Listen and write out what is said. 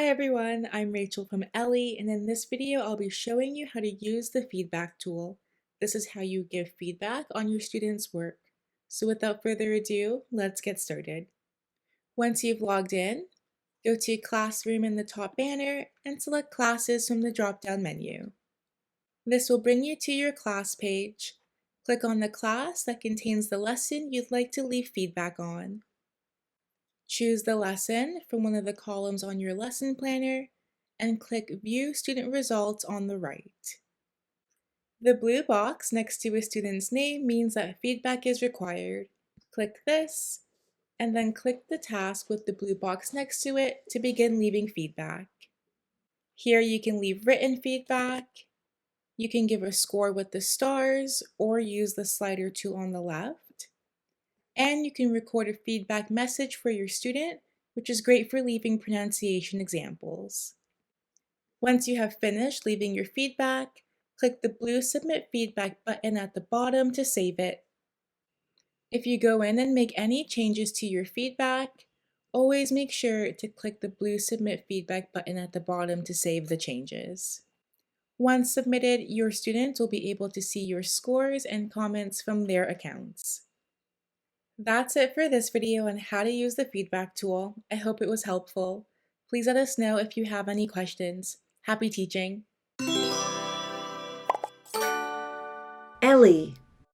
Hi everyone, I'm Rachel from Ellii, and in this video I'll be showing you how to use the feedback tool. This is how you give feedback on your students' work. So without further ado, let's get started. Once you've logged in, go to Classroom in the top banner and select Classes from the drop-down menu. This will bring you to your class page. Click on the class that contains the lesson you'd like to leave feedback on. Choose the lesson from one of the columns on your lesson planner and click View Student Results on the right. The blue box next to a student's name means that feedback is required. Click this, and then click the task with the blue box next to it to begin leaving feedback. Here you can leave written feedback, you can give a score with the stars, or use the slider tool on the left. And you can record a feedback message for your student, which is great for leaving pronunciation examples. Once you have finished leaving your feedback, click the blue Submit Feedback button at the bottom to save it. If you go in and make any changes to your feedback, always make sure to click the blue Submit Feedback button at the bottom to save the changes. Once submitted, your students will be able to see your scores and comments from their accounts. That's it for this video on how to use the feedback tool. I hope it was helpful. Please let us know if you have any questions. Happy teaching! Ellii.